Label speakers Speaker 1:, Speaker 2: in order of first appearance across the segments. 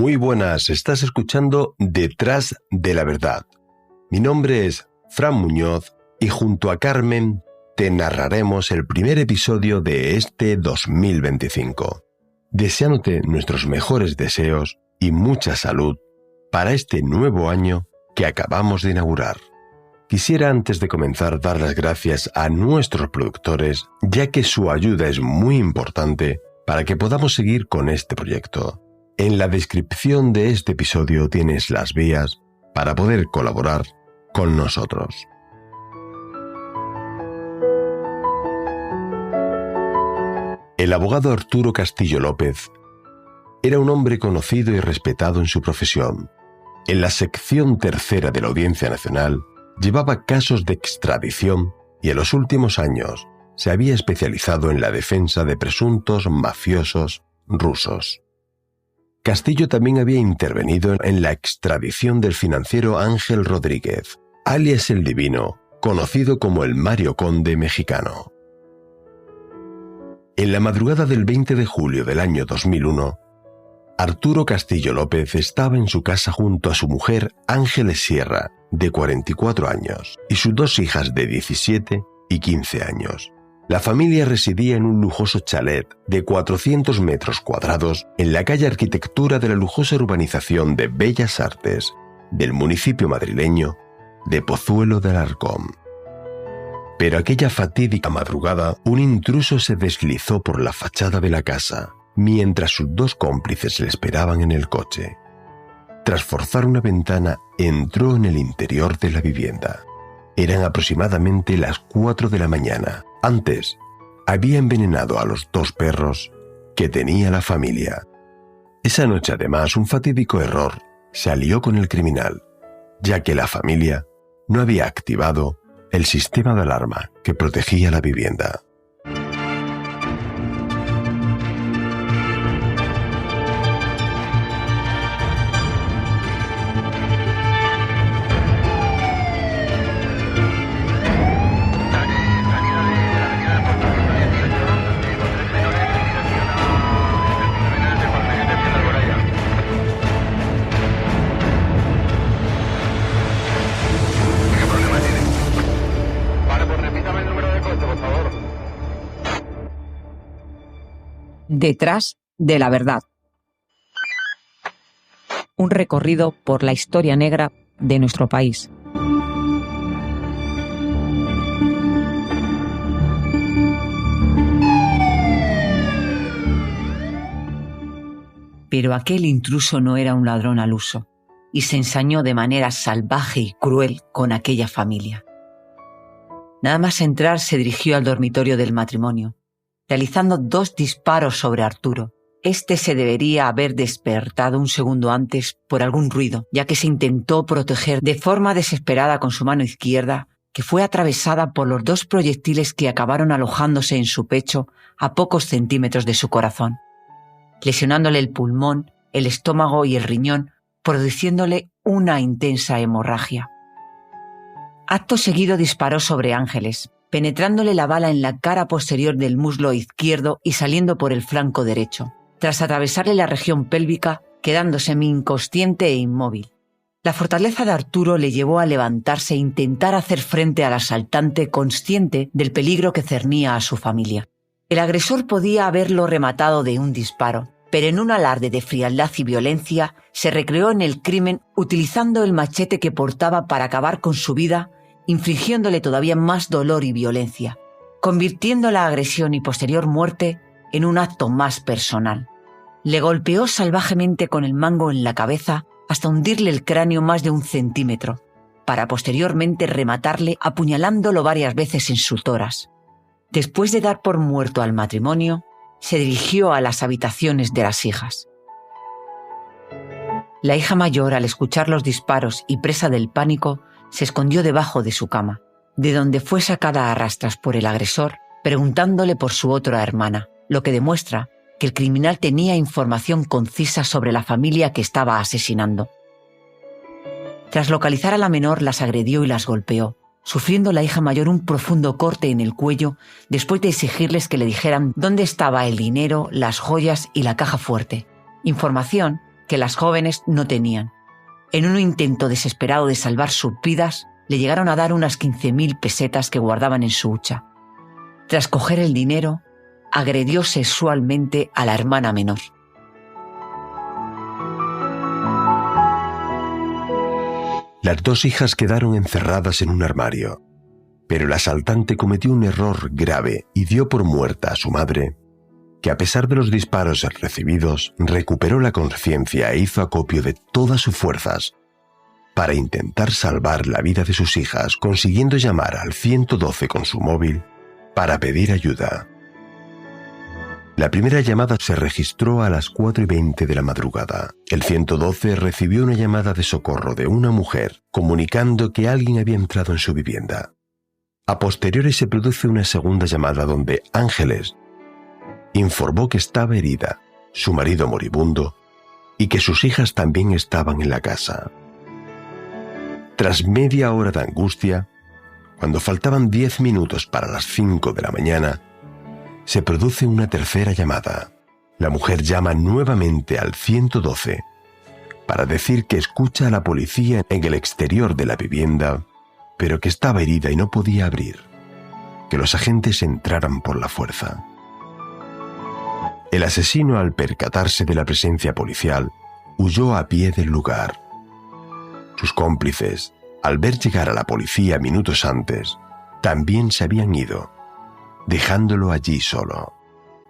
Speaker 1: Muy buenas, estás escuchando Detrás de la Verdad. Mi nombre es Fran Muñoz y junto a Carmen te narraremos el primer episodio de este 2025, deseándote nuestros mejores deseos y mucha salud para este nuevo año que acabamos de inaugurar. Quisiera antes de comenzar dar las gracias a nuestros productores, ya que su ayuda es muy importante para que podamos seguir con este proyecto. En la descripción de este episodio tienes las vías para poder colaborar con nosotros. El abogado Arturo Castillo López era un hombre conocido y respetado en su profesión. En la sección tercera de la Audiencia Nacional llevaba casos de extradición y en los últimos años se había especializado en la defensa de presuntos mafiosos rusos. Castillo también había intervenido en la extradición del financiero Ángel Rodríguez, alias El Divino, conocido como el Mario Conde mexicano. En la madrugada del 20 de julio del año 2001, Arturo Castillo López estaba en su casa junto a su mujer Ángeles Sierra, de 44 años, y sus dos hijas de 17 y 15 años. La familia residía en un lujoso chalet de 400 metros cuadrados en la calle Arquitectura de la lujosa urbanización de Bellas Artes del municipio madrileño de Pozuelo de Alarcón. Pero aquella fatídica madrugada, un intruso se deslizó por la fachada de la casa, mientras sus dos cómplices le esperaban en el coche. Tras forzar una ventana, entró en el interior de la vivienda. Eran aproximadamente las 4 de la mañana. Antes, había envenenado a los dos perros que tenía la familia. Esa noche, además, un fatídico error se alió con el criminal, ya que la familia no había activado el sistema de alarma que protegía la vivienda.
Speaker 2: Detrás de la Verdad. Un recorrido por la historia negra de nuestro país. Pero aquel intruso no era un ladrón al uso y se ensañó de manera salvaje y cruel con aquella familia. Nada más entrar se dirigió al dormitorio del matrimonio, realizando 2 disparos sobre Arturo. Este se debería haber despertado un segundo antes por algún ruido, ya que se intentó proteger de forma desesperada con su mano izquierda, que fue atravesada por los 2 proyectiles que acabaron alojándose en su pecho a pocos centímetros de su corazón, lesionándole el pulmón, el estómago y el riñón, produciéndole una intensa hemorragia. Acto seguido disparó sobre Ángeles, penetrándole la bala en la cara posterior del muslo izquierdo y saliendo por el flanco derecho, tras atravesarle la región pélvica, quedando semi-inconsciente e inmóvil. La fortaleza de Arturo le llevó a levantarse e intentar hacer frente al asaltante, consciente del peligro que cernía a su familia. El agresor podía haberlo rematado de un disparo, pero en un alarde de frialdad y violencia se recreó en el crimen utilizando el machete que portaba para acabar con su vida, infligiéndole todavía más dolor y violencia, convirtiendo la agresión y posterior muerte en un acto más personal. Le golpeó salvajemente con el mango en la cabeza hasta hundirle el cráneo más de 1 centímetro, para posteriormente rematarle apuñalándolo varias veces en su tórax. Después de dar por muerto al matrimonio, se dirigió a las habitaciones de las hijas. La hija mayor, al escuchar los disparos y presa del pánico, se escondió debajo de su cama, de donde fue sacada a rastras por el agresor, preguntándole por su otra hermana, lo que demuestra que el criminal tenía información concisa sobre la familia que estaba asesinando. Tras localizar a la menor, las agredió y las golpeó, sufriendo la hija mayor un profundo corte en el cuello después de exigirles que le dijeran dónde estaba el dinero, las joyas y la caja fuerte, información que las jóvenes no tenían. En un intento desesperado de salvar sus vidas, le llegaron a dar unas 15.000 pesetas que guardaban en su hucha. Tras coger el dinero, agredió sexualmente a la hermana menor.
Speaker 1: Las dos hijas quedaron encerradas en un armario, pero el asaltante cometió un error grave y dio por muerta a su madre, que a pesar de los disparos recibidos, recuperó la conciencia e hizo acopio de todas sus fuerzas para intentar salvar la vida de sus hijas, consiguiendo llamar al 112 con su móvil para pedir ayuda. La primera llamada se registró a las 4:20 de la madrugada. El 112 recibió una llamada de socorro de una mujer comunicando que alguien había entrado en su vivienda. A posteriori se produce una segunda llamada donde Ángeles informó que estaba herida, su marido moribundo y que sus hijas también estaban en la casa. Tras media hora de angustia, cuando faltaban 10 minutos para las 5 de la mañana, se produce una tercera llamada. La mujer llama nuevamente al 112 para decir que escucha a la policía en el exterior de la vivienda, pero que estaba herida y no podía abrir, que los agentes entraran por la fuerza. El asesino, al percatarse de la presencia policial, huyó a pie del lugar. Sus cómplices, al ver llegar a la policía minutos antes, también se habían ido, dejándolo allí solo.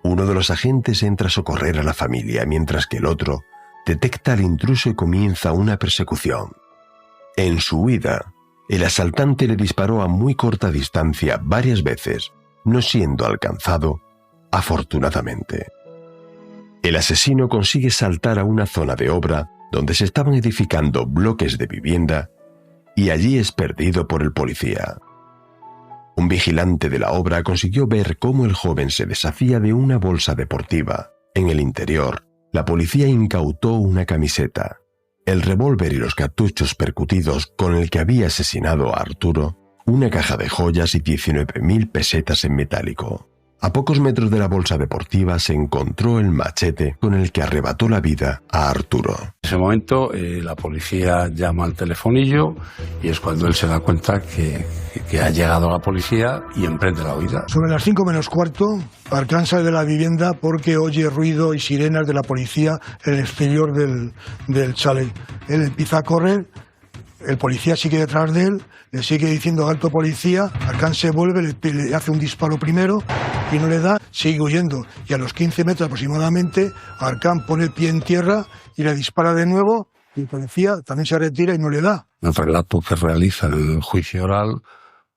Speaker 1: Uno de los agentes entra a socorrer a la familia, mientras que el otro detecta al intruso y comienza una persecución. En su huida, el asaltante le disparó a muy corta distancia varias veces, no siendo alcanzado, afortunadamente. El asesino consigue saltar a una zona de obra donde se estaban edificando bloques de vivienda y allí es perdido por el policía. Un vigilante de la obra consiguió ver cómo el joven se deshacía de una bolsa deportiva. En el interior, la policía incautó una camiseta, el revólver y los cartuchos percutidos con el que había asesinado a Arturo, una caja de joyas y 19.000 pesetas en metálico. A pocos metros de la bolsa deportiva se encontró el machete con el que arrebató la vida a Arturo.
Speaker 3: En ese momento la policía llama al telefonillo y es cuando él se da cuenta que ha llegado la policía y emprende la huida.
Speaker 4: Sobre las 5 menos cuarto, Arcán sale de la vivienda porque oye ruido y sirenas de la policía en el exterior del chalet. Él empieza a correr, el policía sigue detrás de él, le sigue diciendo alto policía, Arcán se vuelve, le hace un disparo primero y no le da, sigue huyendo y a los 15 metros aproximadamente Arcán pone el pie en tierra y le dispara de nuevo y el policía también se retira y no le da.
Speaker 3: En el relato que realiza en el juicio oral,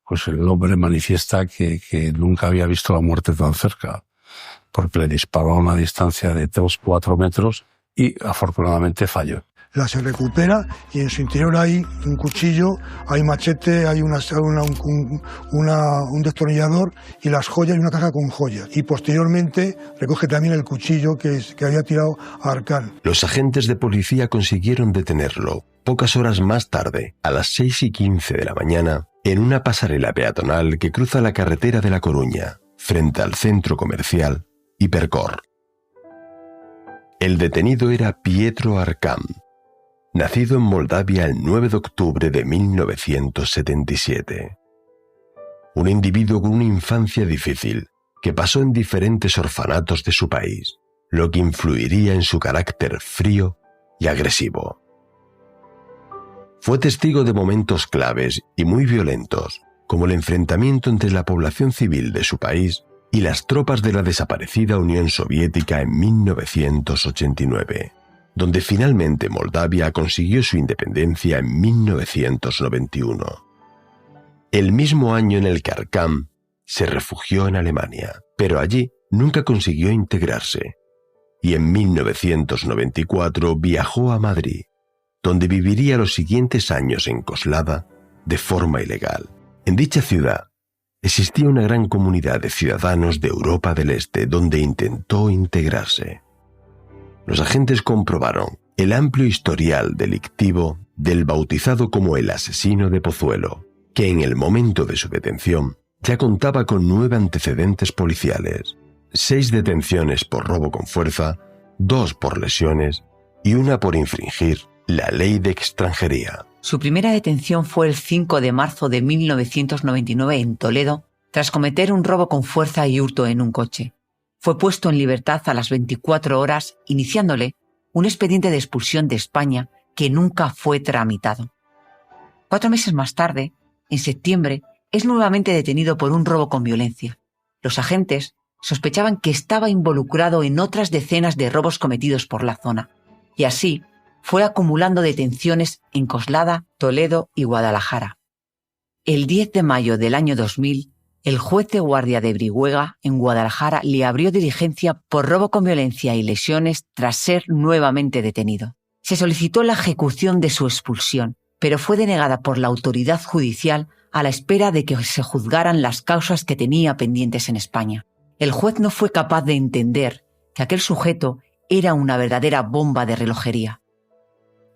Speaker 3: pues el hombre manifiesta que nunca había visto la muerte tan cerca, porque le disparó a una distancia de 3-4 metros y afortunadamente falló.
Speaker 4: La se recupera y en su interior hay un cuchillo, hay machete, hay un destornillador y las joyas y una caja con joyas. Y posteriormente recoge también el cuchillo que había tirado a Arcán.
Speaker 1: Los agentes de policía consiguieron detenerlo pocas horas más tarde, a las 6:15 de la mañana, en una pasarela peatonal que cruza la carretera de La Coruña, frente al centro comercial Hipercor. El detenido era Pietro Arcán, nacido en Moldavia el 9 de octubre de 1977. Un individuo con una infancia difícil, que pasó en diferentes orfanatos de su país, lo que influiría en su carácter frío y agresivo. Fue testigo de momentos claves y muy violentos, como el enfrentamiento entre la población civil de su país y las tropas de la desaparecida Unión Soviética en 1989. Donde finalmente Moldavia consiguió su independencia en 1991. El mismo año en el que Arcán se refugió en Alemania, pero allí nunca consiguió integrarse, y en 1994 viajó a Madrid, donde viviría los siguientes años en Coslada de forma ilegal. En dicha ciudad existía una gran comunidad de ciudadanos de Europa del Este donde intentó integrarse. Los agentes comprobaron el amplio historial delictivo del bautizado como el asesino de Pozuelo, que en el momento de su detención ya contaba con 9 antecedentes policiales, 6 detenciones por robo con fuerza, 2 por lesiones y una por infringir la ley de extranjería.
Speaker 2: Su primera detención fue el 5 de marzo de 1999 en Toledo, tras cometer un robo con fuerza y hurto en un coche. Fue puesto en libertad a las 24 horas, iniciándole un expediente de expulsión de España que nunca fue tramitado. 4 meses más tarde, en septiembre, es nuevamente detenido por un robo con violencia. Los agentes sospechaban que estaba involucrado en otras decenas de robos cometidos por la zona, y así fue acumulando detenciones en Coslada, Toledo y Guadalajara. El 10 de mayo del año 2000, el juez de guardia de Brihuega, en Guadalajara, le abrió diligencia por robo con violencia y lesiones tras ser nuevamente detenido. Se solicitó la ejecución de su expulsión, pero fue denegada por la autoridad judicial a la espera de que se juzgaran las causas que tenía pendientes en España. El juez no fue capaz de entender que aquel sujeto era una verdadera bomba de relojería.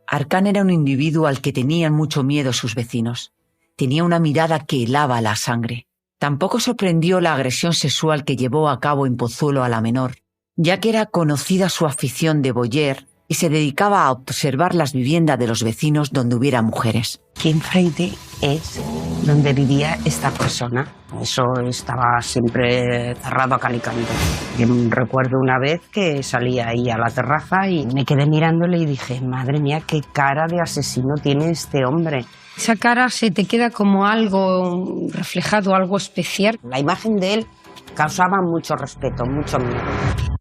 Speaker 2: Arcán era un individuo al que tenían mucho miedo sus vecinos. Tenía una mirada que helaba la sangre. Tampoco sorprendió la agresión sexual que llevó a cabo en Pozuelo a la menor, ya que era conocida su afición de voyeur y se dedicaba a observar las viviendas de los vecinos donde hubiera mujeres.
Speaker 5: Aquí enfrente es donde vivía esta persona. Eso estaba siempre cerrado a cal y canto. Yo recuerdo una vez que salí ahí a la terraza y me quedé mirándole y dije, madre mía, qué cara de asesino tiene este hombre.
Speaker 6: Esa cara se te queda como algo reflejado, algo especial.
Speaker 5: La imagen de él causaba mucho respeto, mucho miedo.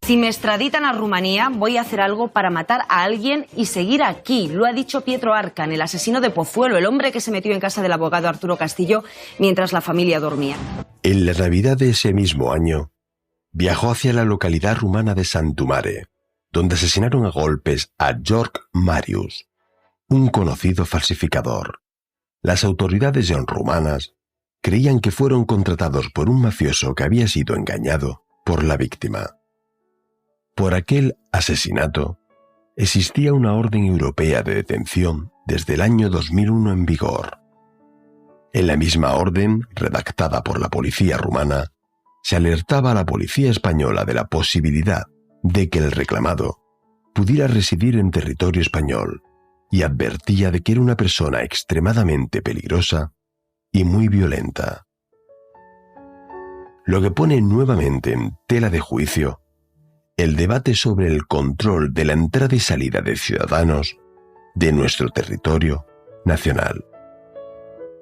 Speaker 7: Si me extraditan a Rumanía, voy a hacer algo para matar a alguien y seguir aquí. Lo ha dicho Pietro Arcán, el asesino de Pozuelo, el hombre que se metió en casa del abogado Arturo Castillo mientras la familia dormía.
Speaker 1: En la Navidad de ese mismo año, viajó hacia la localidad rumana de Santumare, donde asesinaron a golpes a George Marius, un conocido falsificador. Las autoridades rumanas creían que fueron contratados por un mafioso que había sido engañado por la víctima. Por aquel asesinato, existía una orden europea de detención desde el año 2001 en vigor. En la misma orden, redactada por la policía rumana, se alertaba a la policía española de la posibilidad de que el reclamado pudiera residir en territorio español y advertía de que era una persona extremadamente peligrosa y muy violenta. Lo que pone nuevamente en tela de juicio el debate sobre el control de la entrada y salida de ciudadanos de nuestro territorio nacional.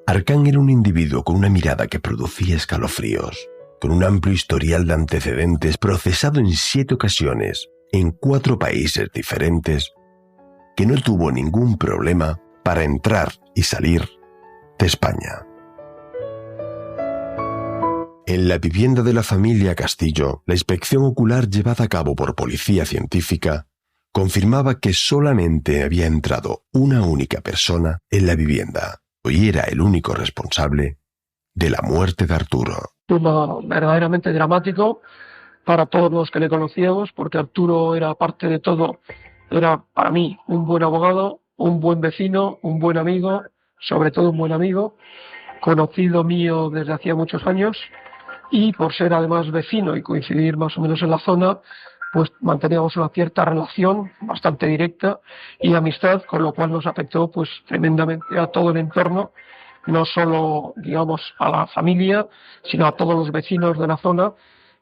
Speaker 1: Arcán era un individuo con una mirada que producía escalofríos, con un amplio historial de antecedentes, procesado en 7 ocasiones en 4 países diferentes, que no tuvo ningún problema para entrar y salir de España. En la vivienda de la familia Castillo, la inspección ocular llevada a cabo por policía científica confirmaba que solamente había entrado una única persona en la vivienda y era el único responsable de la muerte de Arturo.
Speaker 8: Verdaderamente dramático para todos los que le conocíamos, porque Arturo era, aparte de todo, era para mí un buen abogado, un buen vecino, un buen amigo, sobre todo un buen amigo, conocido mío desde hacía muchos años, y por ser además vecino y coincidir más o menos en la zona, pues manteníamos una cierta relación bastante directa y amistad, con lo cual nos afectó pues tremendamente a todo el entorno, no solo, digamos, a la familia, sino a todos los vecinos de la zona,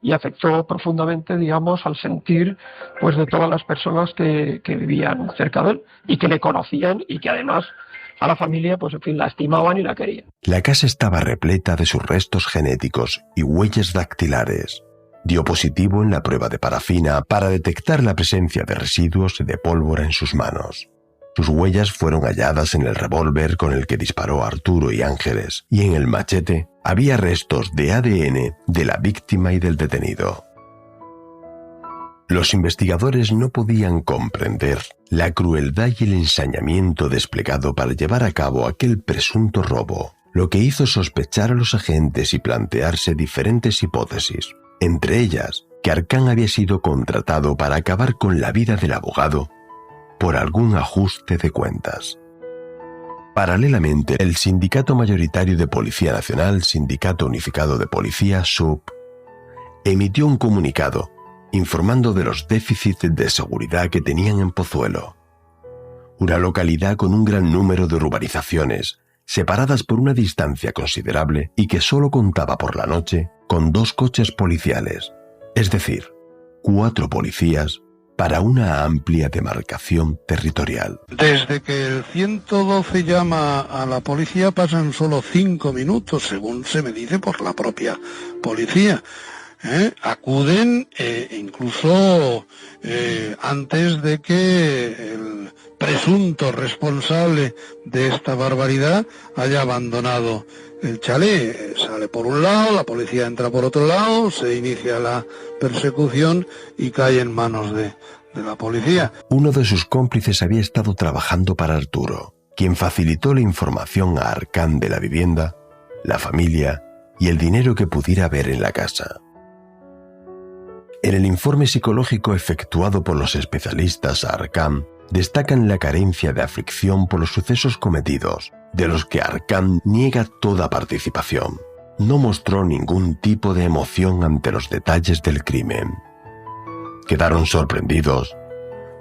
Speaker 8: y afectó profundamente, digamos, al sentir pues de todas las personas que vivían cerca de él y que le conocían y que además a la familia, pues en fin, la estimaban y la querían.
Speaker 1: La casa estaba repleta de sus restos genéticos y huellas dactilares. Dio positivo en la prueba de parafina para detectar la presencia de residuos de pólvora en sus manos. Sus huellas fueron halladas en el revólver con el que disparó Arturo y Ángeles, y en el machete había restos de ADN de la víctima y del detenido. Los investigadores no podían comprender la crueldad y el ensañamiento desplegado para llevar a cabo aquel presunto robo, lo que hizo sospechar a los agentes y plantearse diferentes hipótesis, entre ellas que Arcán había sido contratado para acabar con la vida del abogado por algún ajuste de cuentas. Paralelamente, el Sindicato Mayoritario de Policía Nacional, Sindicato Unificado de Policía, SUP, emitió un comunicado informando de los déficits de seguridad que tenían en Pozuelo una localidad con un gran número de urbanizaciones, separadas por una distancia considerable y que solo contaba por la noche con 2 coches policiales, es decir, 4 policías para una amplia demarcación territorial.
Speaker 9: Desde que el 112 llama a la policía pasan solo 5 minutos, según se me dice por la propia policía. Acuden incluso antes de que el presunto responsable de esta barbaridad haya abandonado el chalet. Sale por un lado, la policía entra por otro lado, se inicia la persecución y cae en manos de la policía.
Speaker 1: Uno de sus cómplices había estado trabajando para Arturo, quien facilitó la información a Arcán de la vivienda, la familia y el dinero que pudiera haber en la casa. En el informe psicológico efectuado por los especialistas a Arcán, destacan la carencia de aflicción por los sucesos cometidos, de los que Arcán niega toda participación. No mostró ningún tipo de emoción ante los detalles del crimen. Quedaron sorprendidos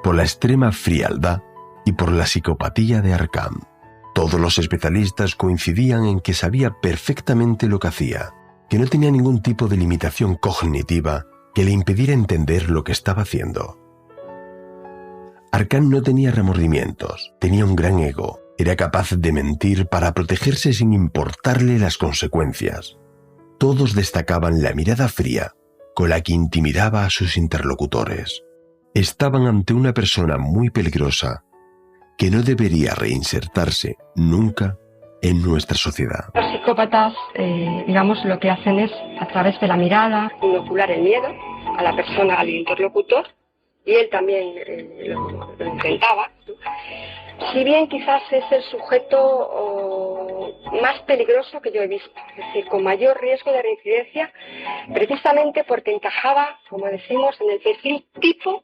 Speaker 1: por la extrema frialdad y por la psicopatía de Arcán. Todos los especialistas coincidían en que sabía perfectamente lo que hacía, que no tenía ningún tipo de limitación cognitiva que le impidiera entender lo que estaba haciendo. Arcán no tenía remordimientos, tenía un gran ego, era capaz de mentir para protegerse sin importarle las consecuencias. Todos destacaban la mirada fría con la que intimidaba a sus interlocutores. Estaban ante una persona muy peligrosa que no debería reinsertarse nunca en nuestra sociedad.
Speaker 10: Los psicópatas, digamos, lo que hacen es, a través de la mirada, inocular el miedo a la persona, al interlocutor, y él también lo intentaba. Si bien quizás es el sujeto más peligroso que yo he visto, es decir, con mayor riesgo de reincidencia, precisamente porque encajaba, como decimos, en el perfil tipo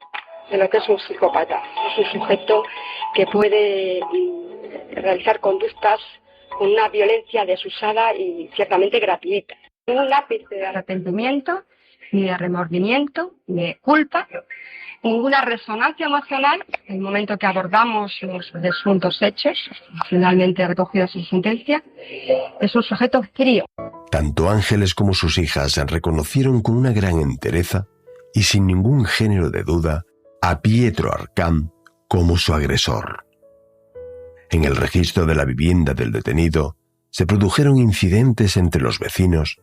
Speaker 10: de lo que es un psicópata. Es un sujeto que puede realizar conductas con una violencia desusada y ciertamente gratuita. Un ápice de arrepentimiento, ni de remordimiento, ni de culpa, ninguna resonancia emocional en el momento que abordamos los presuntos hechos, finalmente recogidos en sentencia. Es un sujeto frío.
Speaker 1: Tanto Ángeles como sus hijas reconocieron con una gran entereza y sin ningún género de duda a Pietro Arcán como su agresor. En el registro de la vivienda del detenido se produjeron incidentes entre los vecinos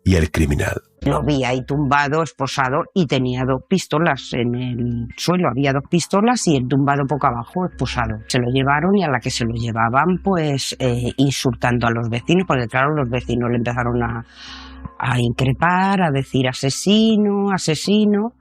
Speaker 1: y el criminal.
Speaker 5: Lo vi ahí tumbado, esposado, y tenía 2 pistolas en el suelo. Había 2 pistolas y el tumbado poco abajo, esposado. Se lo llevaron y a la que se lo llevaban, pues insultando a los vecinos, porque claro, los vecinos le empezaron a increpar, a decir asesino, asesino,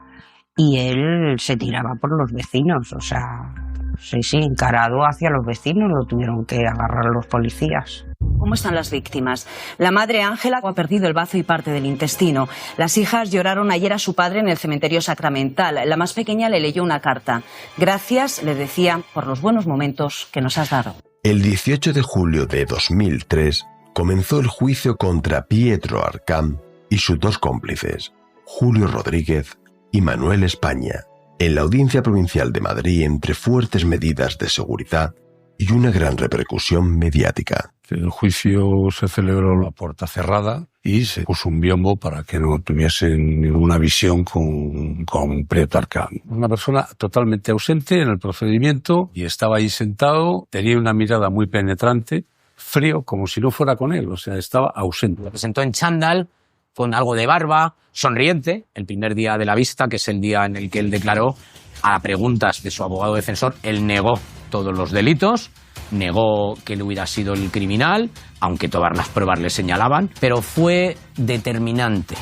Speaker 5: y él se tiraba por los vecinos, o sea, sí, encarado hacia los vecinos, lo tuvieron que agarrar los policías.
Speaker 7: ¿Cómo están las víctimas? La madre Ángela ha perdido el bazo y parte del intestino. Las hijas lloraron ayer a su padre en el cementerio sacramental. La más pequeña le leyó una carta. Gracias, le decía, por los buenos momentos que nos has dado.
Speaker 1: El 18 de julio de 2003 comenzó el juicio contra Pietro Arcán y sus 2 cómplices, Julio Rodríguez y Manuel España, en la Audiencia Provincial de Madrid, entre fuertes medidas de seguridad y una gran repercusión mediática.
Speaker 3: El juicio se celebró a puerta cerrada y se puso un biombo para que no tuviesen ninguna visión con Pietro Arcán. Una persona totalmente ausente en el procedimiento y estaba ahí sentado, tenía una mirada muy penetrante, frío, como si no fuera con él, o sea, estaba ausente.
Speaker 11: Se presentó en chándal, con algo de barba, sonriente, el primer día de la vista, que es el día en el que él declaró. A preguntas de su abogado defensor, él negó todos los delitos, negó que él hubiera sido el criminal, aunque todas las pruebas le señalaban, pero fue determinante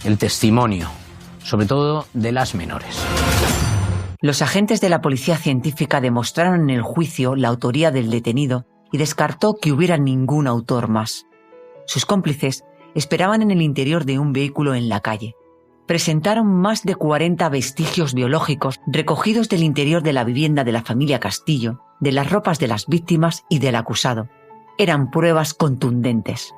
Speaker 11: el testimonio, sobre todo de las menores.
Speaker 2: Los agentes de la policía científica demostraron en el juicio la autoría del detenido y descartó que hubiera ningún autor más. Sus cómplices esperaban en el interior de un vehículo en la calle. Presentaron más de 40 vestigios biológicos recogidos del interior de la vivienda de la familia Castillo, de las ropas de las víctimas y del acusado. Eran pruebas contundentes.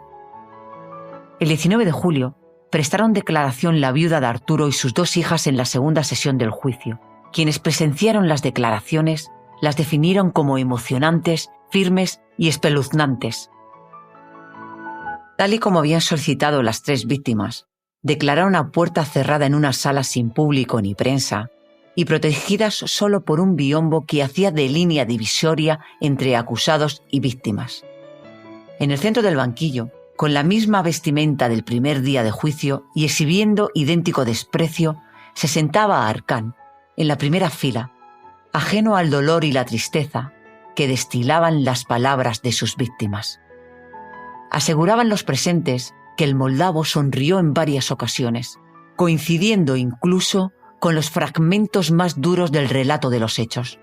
Speaker 2: El 19 de julio prestaron declaración la viuda de Arturo y sus 2 hijas en la segunda sesión del juicio. Quienes presenciaron las declaraciones las definieron como emocionantes, firmes y espeluznantes. Tal y como habían solicitado las 3 víctimas, declararon a puerta cerrada en una sala sin público ni prensa y protegidas solo por un biombo que hacía de línea divisoria entre acusados y víctimas. En el centro del banquillo, con la misma vestimenta del primer día de juicio y exhibiendo idéntico desprecio, se sentaba Arcán, en la primera fila, ajeno al dolor y la tristeza que destilaban las palabras de sus víctimas. Aseguraban los presentes que el moldavo sonrió en varias ocasiones, coincidiendo incluso con los fragmentos más duros del relato de los hechos,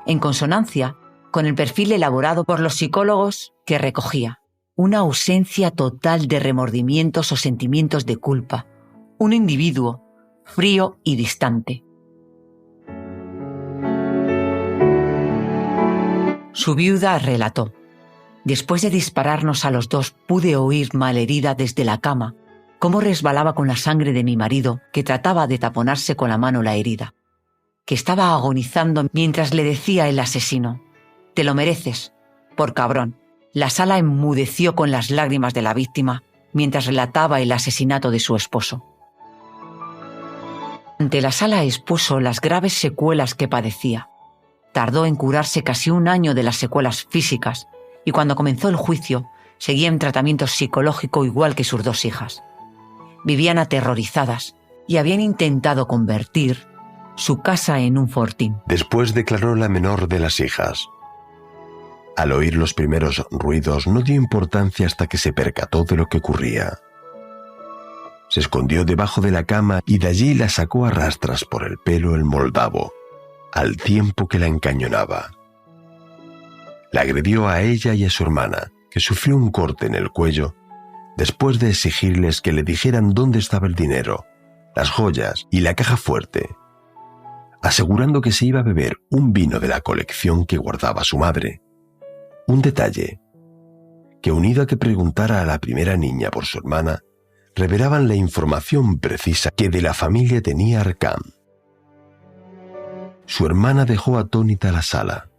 Speaker 2: en consonancia con el perfil elaborado por los psicólogos que recogía: una ausencia total de remordimientos o sentimientos de culpa, un individuo frío y distante. Su viuda relató: después de dispararnos a los 2, pude oír malherida desde la cama cómo resbalaba con la sangre de mi marido, que trataba de taponarse con la mano la herida, que estaba agonizando mientras le decía el asesino: «Te lo mereces, por cabrón». La sala enmudeció con las lágrimas de la víctima mientras relataba el asesinato de su esposo. Ante la sala expuso las graves secuelas que padecía. Tardó en curarse casi 1 año de las secuelas físicas y cuando comenzó el juicio seguía en tratamiento psicológico igual que sus 2 hijas. Vivían aterrorizadas y habían intentado convertir su casa en un fortín.
Speaker 1: Después declaró la menor de las hijas. Al oír los primeros ruidos no dio importancia hasta que se percató de lo que ocurría. Se escondió debajo de la cama y de allí la sacó a rastras por el pelo el moldavo, al tiempo que la encañonaba. La agredió a ella y a su hermana, que sufrió un corte en el cuello, después de exigirles que le dijeran dónde estaba el dinero, las joyas y la caja fuerte, asegurando que se iba a beber un vino de la colección que guardaba su madre. Un detalle que, unido a que preguntara a la primera niña por su hermana, revelaban la información precisa que de la familia tenía Arcán. Su hermana dejó atónita la sala.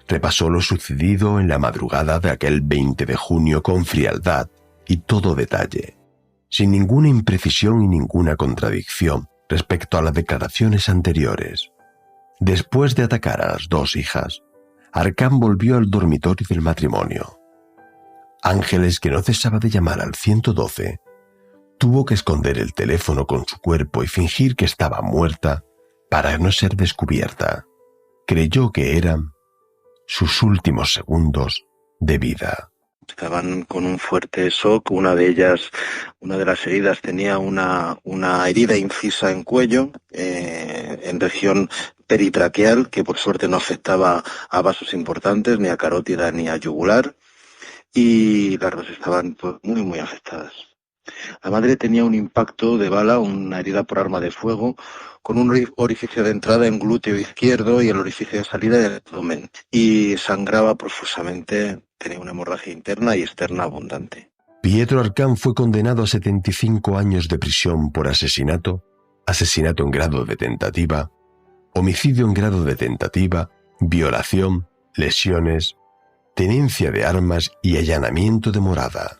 Speaker 1: Repasó lo sucedido en la madrugada de aquel 20 de junio con frialdad y todo detalle, sin ninguna imprecisión y ninguna contradicción respecto a las declaraciones anteriores. Después de atacar a las 2 hijas, Arcán volvió al dormitorio del matrimonio. Ángeles, que no cesaba de llamar al 112, tuvo que esconder el teléfono con su cuerpo y fingir que estaba muerta para no ser descubierta. Creyó que eran sus últimos segundos de vida.
Speaker 12: Estaban con un fuerte shock. Una de las heridas tenía una herida incisa en cuello, en región peritraqueal, que por suerte no afectaba a vasos importantes, ni a carótida ni a yugular, y las 2 estaban pues, muy, muy afectadas. La madre tenía un impacto de bala, una herida por arma de fuego, con un orificio de entrada en glúteo izquierdo y el orificio de salida del abdomen, y sangraba profusamente, tenía una hemorragia interna y externa abundante.
Speaker 1: Pietro Arcán fue condenado a 75 años de prisión por asesinato, asesinato en grado de tentativa, homicidio en grado de tentativa, violación, lesiones, tenencia de armas y allanamiento de morada.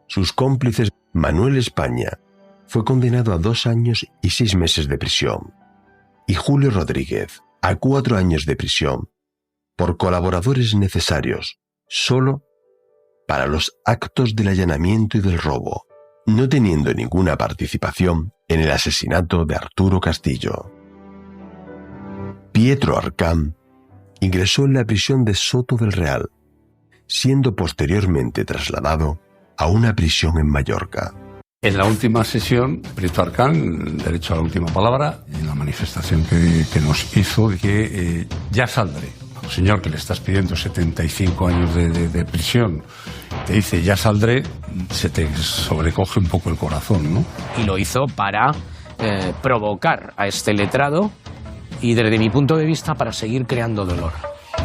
Speaker 1: Sus cómplices, Manuel España, fue condenado a 2 años y 6 meses de prisión, y Julio Rodríguez a 4 años de prisión por colaboradores necesarios solo para los actos del allanamiento y del robo, no teniendo ninguna participación en el asesinato de Arturo Castillo. Pietro Arcán ingresó en la prisión de Soto del Real, siendo posteriormente trasladado a una prisión en Mallorca.
Speaker 3: En la última sesión, Pietro Arcán, derecho a la última palabra, en la manifestación que nos hizo de que ya saldré. El señor que le estás pidiendo 75 años de prisión, te dice ya saldré, se te sobrecoge un poco el corazón, ¿no?
Speaker 11: Y lo hizo para provocar a este letrado y, desde mi punto de vista, para seguir creando dolor.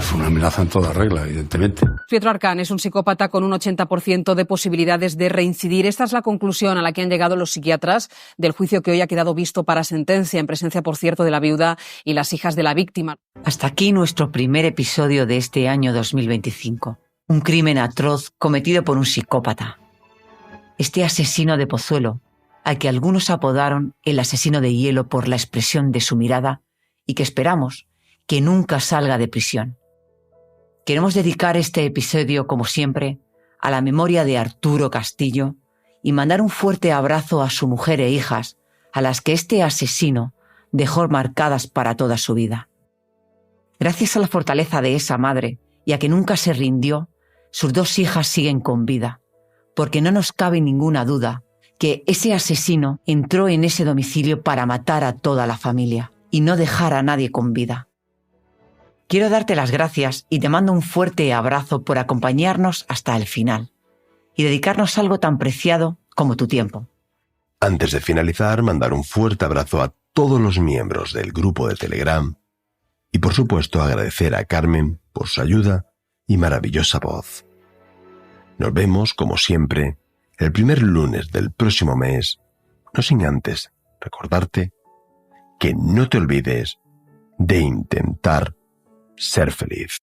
Speaker 3: Fue una amenaza en toda regla, evidentemente.
Speaker 13: Pietro Arcán es un psicópata con un 80% de posibilidades de reincidir. Esta es la conclusión a la que han llegado los psiquiatras del juicio que hoy ha quedado visto para sentencia, en presencia, por cierto, de la viuda y las hijas de la víctima.
Speaker 2: Hasta aquí nuestro primer episodio de este año 2025. Un crimen atroz cometido por un psicópata. Este asesino de Pozuelo, al que algunos apodaron el asesino de hielo por la expresión de su mirada y que esperamos que nunca salga de prisión. Queremos dedicar este episodio, como siempre, a la memoria de Arturo Castillo y mandar un fuerte abrazo a su mujer e hijas, a las que este asesino dejó marcadas para toda su vida. Gracias a la fortaleza de esa madre y a que nunca se rindió, sus 2 hijas siguen con vida, porque no nos cabe ninguna duda que ese asesino entró en ese domicilio para matar a toda la familia y no dejar a nadie con vida. Quiero darte las gracias y te mando un fuerte abrazo por acompañarnos hasta el final y dedicarnos algo tan preciado como tu tiempo.
Speaker 1: Antes de finalizar, mandar un fuerte abrazo a todos los miembros del grupo de Telegram y, por supuesto, agradecer a Carmen por su ayuda y maravillosa voz. Nos vemos, como siempre, el primer lunes del próximo mes, no sin antes recordarte que no te olvides de intentar ser feliz.